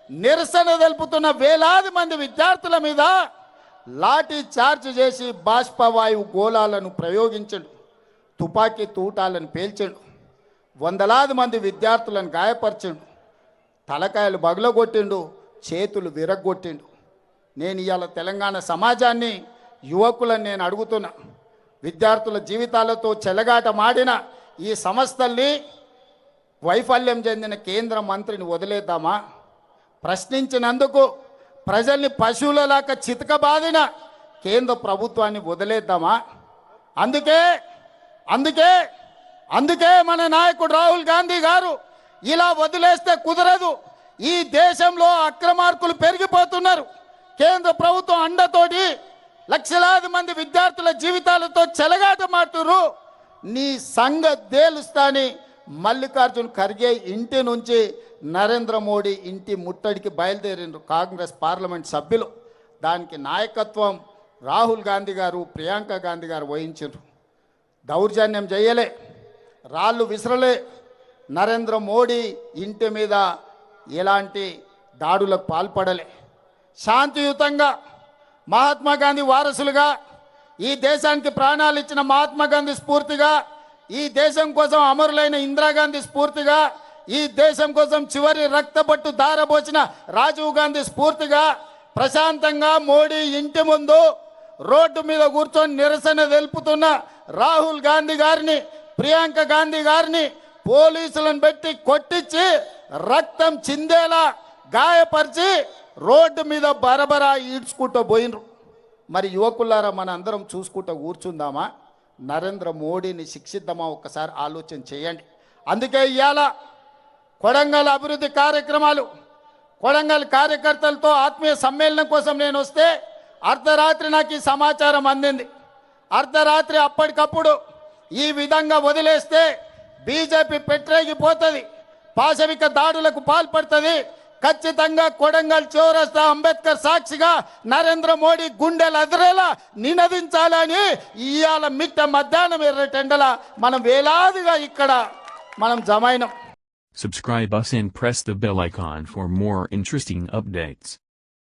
నిరసన తెలుపుతున్న వేలాది మంది విద్యార్థుల మీద లాఠీ చార్జ్ చేసి బాష్పవాయువు గోళాలను ప్రయోగించడు, తుపాకీ తూటాలను పేల్చాడు, వందలాది మంది విద్యార్థులను గాయపరిచాడు, తలకాయలు బగలగొట్టిండు, చేతులు విరగ్గొట్టిండు. నేను ఇవాళ తెలంగాణ సమాజాన్ని, యువకులను నేను అడుగుతున్నా, విద్యార్థుల జీవితాలతో చెలగాట మాడిన ఈ సంస్థల్ని వైఫల్యం చెందిన కేంద్ర మంత్రిని వదిలేద్దామా? ప్రశ్నించినందుకు ప్రజల్ని పశువులలాగా చితకబాదిన కేంద్ర ప్రభుత్వాన్ని వదిలేద్దామా? అందుకే అందుకే అందుకే మన నాయకుడు రాహుల్ గాంధీ గారు ఇలా వదిలేస్తే కుదరదు. ఈ దేశంలో అక్రమార్కులు పెరిగిపోతున్నారు. కేంద్ర ప్రభుత్వం అండతోటి లక్షలాది మంది విద్యార్థుల జీవితాలతో చెలగాటమాడుతున్నారు. నీ సంగ తేలుస్తాని మల్లికార్జున్ ఖర్గే ఇంటి నుంచి నరేంద్ర మోడీ ఇంటి ముట్టడికి బయలుదేరిండ్రు కాంగ్రెస్ పార్లమెంట్ సభ్యులు. దానికి నాయకత్వం రాహుల్ గాంధీ గారు, ప్రియాంక గాంధీ గారు వహించారు. దౌర్జన్యం చేయలే, రాళ్ళు విసరలే, నరేంద్ర మోడీ ఇంటి మీద ఎలాంటి దాడులకు పాల్పడలే. శాంతియుతంగా మహాత్మా గాంధీ వారసులుగా, ఈ దేశానికి ప్రాణాలు ఇచ్చిన మహాత్మా గాంధీ స్ఫూర్తిగా, ఈ దేశం కోసం అమరులైన ఇందిరాగాంధీ స్ఫూర్తిగా, ఈ దేశం కోసం చివరి రక్తపట్టు దారబోచిన రాజీవ్ గాంధీ స్ఫూర్తిగా ప్రశాంతంగా మోడీ ఇంటి ముందు రోడ్డు మీద కూర్చొని నిరసన తెలుపుతున్న రాహుల్ గాంధీ గారిని, ప్రియాంక గాంధీ గారిని పోలీసులను పెట్టి కొట్టించి రక్తం చిందేలా గాయపరిచి రోడ్డు మీద బరబరా ఈడ్చుకుంటూ పోయినరు. మరి యువకులారా, మన అందరం చూసుకుంటూ కూర్చుందామా? నరేంద్ర మోడీని శిక్షిద్దామా? ఒక్కసారి ఆలోచన చేయండి. అందుకే ఇవాళ కొడంగల్ అభివృద్ధి కార్యక్రమాలు, కొడంగల్ కార్యకర్తలతో ఆత్మీయ సమ్మేళనం కోసం నేను వస్తే అర్ధరాత్రి నాకు ఈ సమాచారం అందింది. అర్ధరాత్రి అప్పటికప్పుడు ఈ విధంగా వదిలేస్తే బీజేపీ పెట్టరేగిపోతుంది, పాశవిక దాడులకు పాల్పడుతుంది. ఖచ్చితంగా కొడంగల్ చౌరస్తా అంబేద్కర్ సాక్షిగా నరేంద్ర మోడీ గుండెలు అదిరేలా నినదించాలని ఇవాళ మిట్ట మధ్యాహ్నం ఎర్రటెండల మనం వేలాదిగా ఇక్కడ మనం జమైనం. Subscribe us and press the bell icon for more interesting updates.